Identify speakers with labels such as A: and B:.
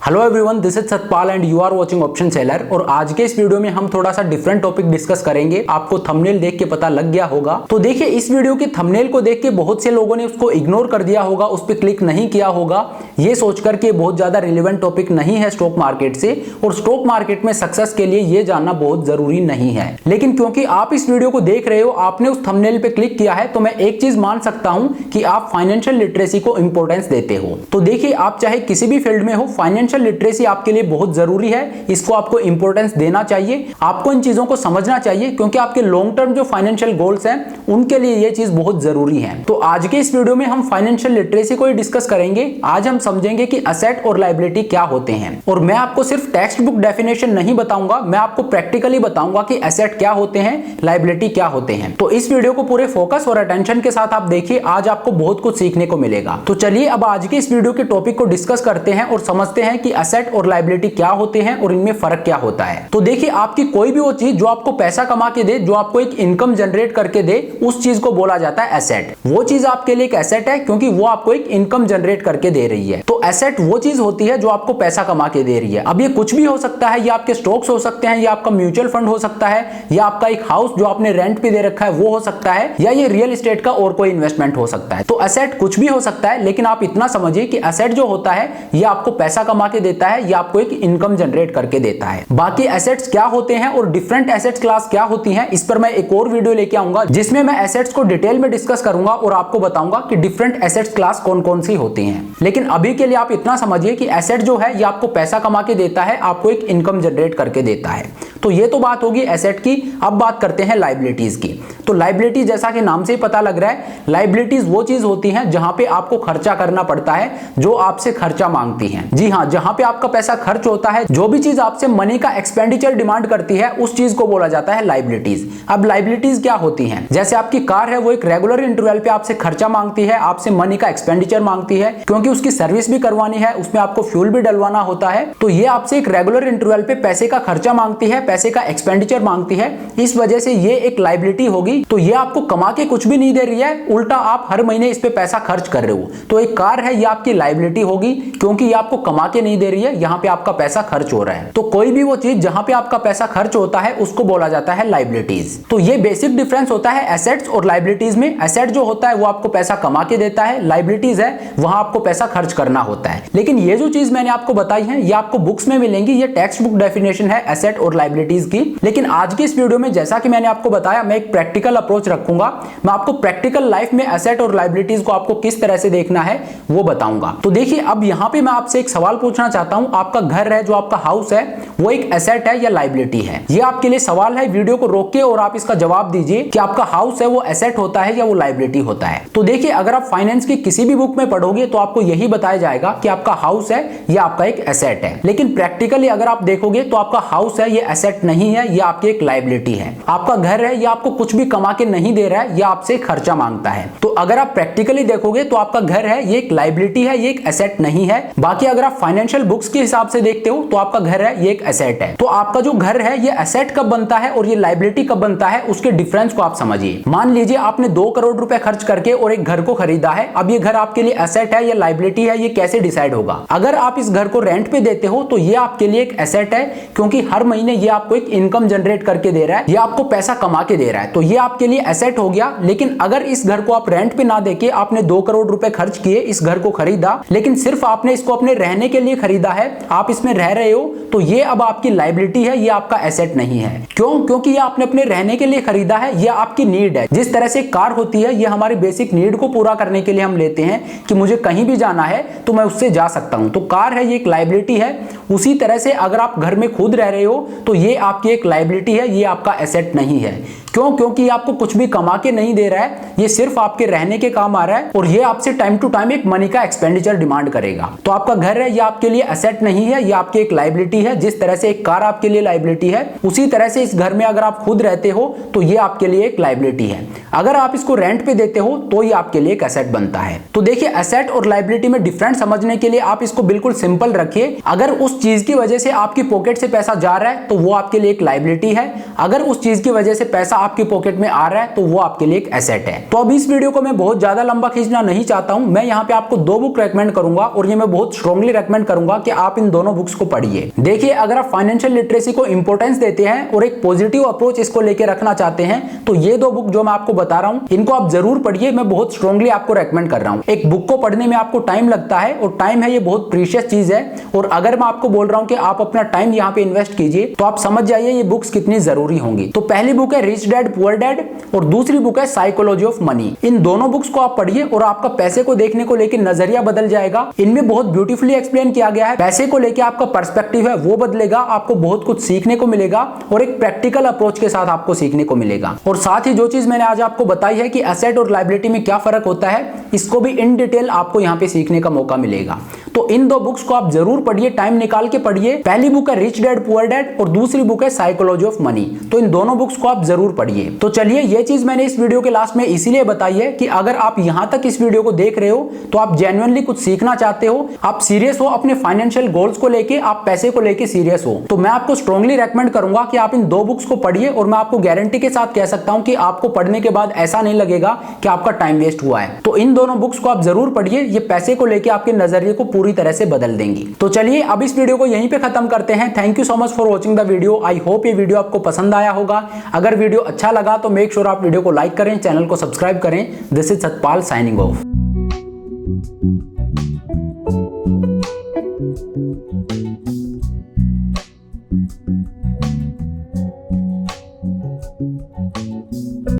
A: Hello everyone, this is Satpal and you are watching option seller. और आज के इस वीडियो में हम थोड़ा सा डिफरेंट टॉपिक डिस्कस करेंगे। आपको थंबनेल देख के पता लग गया होगा। तो देखिए, इस वीडियो के थंबनेल को देख के बहुत से लोगों ने उसको इग्नोर कर दिया होगा, उस पर क्लिक नहीं किया होगा, ये सोचकर के बहुत ज्यादा रिलेवेंट टॉपिक नहीं है स्टॉक मार्केट से, और स्टॉक मार्केट में सक्सेस के लिए ये जानना बहुत जरूरी नहीं है। लेकिन क्योंकि आप इस वीडियो को देख रहे हो, आपने उस थंबनेल पे क्लिक किया है, तो मैं एक चीज मान सकता हूं कि आप फाइनेंशियल लिटरेसी को इंपॉर्टेंस देते हो। तो देखिए, आप चाहे किसी भी फील्ड में हो, फाइनेंशियल लिटरेसी आपके लिए बहुत जरूरी है। इसको आपको इंपॉर्टेंस देना चाहिए, आपको इन चीजों को समझना चाहिए, क्योंकि आपके लॉन्ग टर्म जो फाइनेंशियल गोल्स हैं उनके लिए ये चीज बहुत जरूरी है। तो आज के इस वीडियो में हम फाइनेंशियल लिटरेसी को ही डिस्कस करेंगे। आज हम समझेंगे कि असेट और लायबिलिटी क्या होते हैं, और मैं आपको सिर्फ टेक्स्ट बुक डेफिनेशन नहीं बताऊंगा, मैं आपको प्रैक्टिकली बताऊंगा कि असेट क्या होते हैं, लायबिलिटी क्या होते हैं। तो इस वीडियो को पूरे फोकस और अटेंशन के साथ आप देखिए, आज आपको बहुत कुछ सीखने को मिलेगा। तो चलिए अब आज के इस वीडियो के टॉपिक को डिस्कस करते हैं और समझते हैं कि असेट और लायबिलिटी क्या होते हैं और इनमें फर्क क्या होता है। तो देखिए, आपकी कोई भी वो चीज जो आपको पैसा कमा के दे, जो आपको एक इनकम जनरेट करके दे, उस चीज को बोला जाता है एसेट। वो चीज आपके लिए एक एसेट है क्योंकि वो आपको एक इनकम जनरेट करके दे रही है। तो एसेट वो चीज होती है जो आपको पैसा कमा के दे रही है। अब ये कुछ भी हो सकता है, ये आपके स्टॉक्स हो सकते हैं, या आपका म्यूचुअल फंड हो सकता है, या आपका एक हाउस जो आपने रेंट पे दे रखा है वो हो सकता है, या ये रियल एस्टेट का और कोई इन्वेस्टमेंट हो सकता है। तो एसेट कुछ भी हो सकता है, लेकिन आप इतना समझिए कि एसेट जो होता है ये आपको पैसा कमा के देता है, या आपको एक इनकम जनरेट करके देता है। बाकी एसेट्स क्या होते हैं और डिफरेंट एसेट्स क्लास क्या होती हैं, इस पर मैं एक और वीडियो लेके आऊंगा जिसमें मैं एसेट्स को डिटेल में डिस्कस करूंगा और आपको बताऊंगा कि डिफरेंट एसेट्स क्लास कौन कौन सी होती हैं। लेकिन अभी के लिए आप इतना समझिए कि एसेट जो है ये आपको पैसा कमा के देता है, आपको एक इनकम जनरेट करके देता है। तो ये तो बात होगी एसेट की। अब बात करते हैं लायबिलिटीज की। तो लायबिलिटी जैसा कि नाम से ही पता लग रहा है, लायबिलिटीज वो चीज होती हैं जहां पे आपको खर्चा करना पड़ता है, जो आपसे खर्चा मांगती हैं। जी हां, जहां पे आपका पैसा खर्च होता है, जो भी चीज आपसे मनी का एक्सपेंडिचर डिमांड करती है, उस चीज को बोला जाता है लायबिलिटीज। अब लायबिलिटीज क्या होती हैं? जैसे आपकी कार है, वो एक रेगुलर इंटरवल पे आपसे खर्चा मांगती है, आपसे मनी का एक्सपेंडिचर मांगती है, क्योंकि उसकी सर्विस भी करवानी है, उसमें आपको फ्यूल भी डलवाना होता है। तो ये आपसे एक रेगुलर इंटरवल पे पैसे का खर्चा मांगती है, पैसे का एक्सपेंडिचर मांगती है। इस वजह से ये एक लायबिलिटी होगी। तो ये आपको कमा के कुछ भी नहीं दे रही है, उल्टा आप हर महीने इस पे पैसा खर्च कर रहे हो। तो एक कार है, ये आपकी लायबिलिटी होगी, क्योंकि ये आपको कमा के नहीं दे रही है, यहाँ पे आपका पैसा खर्च हो रहा है। तो कोई भी वो चीज जहां पे आपका पैसा खर्च होता है उसको बोला जाता है लायबिलिटीज। तो ये बेसिक डिफरेंस होता है एसेट्स और लायबिलिटीज में। एसेट जो होता है वो आपको पैसा कमा के देता है, लायबिलिटीज है वहां आपको पैसा खर्च करना होता है। लेकिन ये जो चीज मैंने आपको बताई है ये आपको बुक्स में मिलेंगी, ये टेक्स्ट बुक डेफिनेशन है एसेट और लायबिलिटीज की। लेकिन आज की इस वीडियो में जैसा कि मैंने आपको बताया, मैं एक प्रैक्टिकल अप्रोच रखूंगा। मैं आपको प्रैक्टिकल लाइफ में एसेट और लायबिलिटीज को आपको किस तरह से देखना है वो बताऊंगा। तो देखिए, अब यहाँ पे मैं आपसे एक सवाल पूछना चाहता हूं। आपका घर है, जो आपका हाउस है, वो एक एसेट है या लायबिलिटी है? ये आपके लिए सवाल है। वीडियो को रोक के और आप इसका जवाब दीजिए कि आपका हाउस है वो एसेट होता है या वो लायबिलिटी होता है। तो देखिए, अगर आप फाइनेंस की किसी भी बुक में पढ़ोगे तो आपको यही बताया जाएगा कि आपका हाउस है या आपका एक एसेट है। लेकिन प्रैक्टिकली अगर आप देखोगे तो आपका हाउस है ये एसेट नहीं है, ये आपकी एक लायबिलिटी है। आपका घर है, ये आपको कुछ भी कमा के नहीं दे रहा है, ये आपसे खर्चा मांगता है। तो अगर आप प्रैक्टिकली देखोगे तो आपका घर है ये एक लायबिलिटी है, ये एक एसेट नहीं है। बाकी अगर आप फाइनेंशियल बुक्स के हिसाब से देखते हो तो आपका घर है ये एक एसेट है। तो आपका जो घर है ये एसेट कब बनता है और ये लायबिलिटी कब बनता है, उसके डिफरेंस को आप समझिए। मान लीजिए आपने 2 करोड़ रुपए खर्च करके और एक घर को खरीदा है। अब ये घर आपके लिए एसेट है या लायबिलिटी है, ये कैसे डिसाइड होगा? अगर आप इस घर को रेंट पे देते हो तो ये आपके लिए एक एसेट है, क्योंकि हर महीने ये आपको एक इनकम जनरेट करके दे रहा है, ये आपको पैसा कमा के दे रहा है। तो ये आपके लिए एसेट हो गया। लेकिन अगर इस घर को आप रेंट पे ना देके आपने 2 करोड़ रुपए खर्च किए, इस घर को खरीदा, लेकिन सिर्फ आपने इसको अपने रहने के लिए खरीदा है, आप इसमें रह रहे हो, तो ये अब आपकी लायबिलिटी है, ये आपका एसेट नहीं है। क्यों? क्योंकि ये आपने अपने रहने के लिए खरीदा है, ये आपकी नीड है। जिस तरह से कार होती है, ये हमारी बेसिक नीड को पूरा करने के लिए हम लेते हैं कि मुझे कहीं भी जाना है तो मैं उससे जा सकता हूं। तो कार है ये एक लायबिलिटी है। उसी तरह से अगर आप घर में खुद रह रहे हो तो ये आपकी एक लायबिलिटी है, ये आपका एसेट नहीं है। क्यों? क्योंकि ये आपको कुछ भी कमा के नहीं दे रहा है, ये सिर्फ आपके रहने के काम आ रहा है, और ये आपसे टाइम टू टाइम एक मनी का एक्सपेंडिचर डिमांड करेगा। तो आपका घर है ये आपके लिए एसेट नहीं है, ये आपकी एक लायबिलिटी है। जिस तरह तरह से एक कार आपके लिए लायबिलिटी है, उसी तरह से इस घर में अगर आप खुद रहते हो तो ये आपके लिए एक लायबिलिटी है। अगर आप इसको रेंट पे देते हो तो ये आपके लिए एक एसेट बनता है। तो देखिए, एसेट और लायबिलिटी में डिफरेंस समझने के लिए आप इसको बिल्कुल सिंपल रखिए। अगर उस चीज की वजह से आपकी पॉकेट से पैसा जा रहा है तो वो आपके लिए एक लायबिलिटी है, अगर उस चीज की वजह से पैसा आपकी पॉकेट में आ रहा है तो वो आपके लिए एक एसेट है। तो अब इस वीडियो को मैं बहुत ज्यादा लंबा खींचना नहीं चाहता हूं। मैं यहाँ पे आपको दो बुक रेकमेंड करूंगा और ये मैं बहुत स्ट्रांगली रेकमेंड करूंगा कि आप इन दोनों बुक्स को पढ़िए। देखिए, अगर आप फाइनेंशियल लिटरेसी को इंपॉर्टेंस देते हैं और एक पॉजिटिव अप्रोच इसको लेकर रखना चाहते हैं तो ये दो बुक जो मैं आपको बता रहा हूं इनको आप जरूर पढ़िए। मैं बहुत स्ट्रांगली आपको रेकमेंड कर रहा हूं। एक बुक को पढ़ने में आपको टाइम लगता है और टाइम है ये बहुत प्रीशियस चीज है, और अगर मैं आपको बोल रहा हूं कि आप अपना टाइम यहाँ पे इन्वेस्ट कीजिए तो आप समझ जाइए ये बुक्स कितनी जरूरी होंगी। तो पहली बुक है रिच डैड पुअर डैड और दूसरी बुक है साइकोलॉजी ऑफ मनी। इन दोनों बुक्स को आप पढ़िए और आपका पैसे को देखने को लेकर नजरिया बदल जाएगा। इनमें बहुत ब्यूटीफुली एक्सप्लेन किया गया है, पैसे को लेकर आपका पर्सपेक्टिव है वो बदलेगा, आपको बहुत कुछ सीखने को मिलेगा और एक प्रैक्टिकल अप्रोच के साथ आपको सीखने को मिलेगा। और साथ ही जो चीज मैंने आज आपको बताई है कि एसेट और लायबिलिटी में क्या फर्क होता है, इसको भी इन डिटेल आपको यहाँ पे सीखने का मौका मिलेगा। तो इन दो बुक्स को आप जरूर पढ़िए, टाइम निकाल के पढ़िए। पहली बुक है रिच डैड पुअर डैड और दूसरी बुक है साइकोलॉजी ऑफ मनी। तो इन दोनों बुक्स को आप जरूर पढ़िए। तो चलिए, ये चीज मैंने इस वीडियो के लास्ट में इसीलिए बताई है कि अगर आप यहां तक इस वीडियो को देख रहे हो तो आप जेन्युइनली कुछ सीखना चाहते हो, आप सीरियस हो अपने फाइनेंशियल गोल्स को लेके, आप पैसे को लेके सीरियस हो, तो मैं आपको स्ट्रांगली रेकमेंड करूंगा कि आप इन दो बुक्स को पढ़िए। और मैं आपको गारंटी के साथ कह सकता हूं कि आपको पढ़ने के बाद ऐसा नहीं लगेगा कि आपका टाइम वेस्ट हुआ है। तो इन दोनों बुक्स को आप जरूर पढ़िए, ये पैसे को लेके आपके नजरिए को पूरी तरह से बदल देंगी। तो चलिए, अब इस वीडियो को यहीं पे खत्म करते हैं। Thank you so much for watching the video. I hope ये वीडियो आपको पसंद आया होगा। अगर वीडियो अच्छा लगा तो मेक श्योर आप वीडियो को लाइक करें, चैनल को सब्सक्राइब करें। This is Satpal signing off.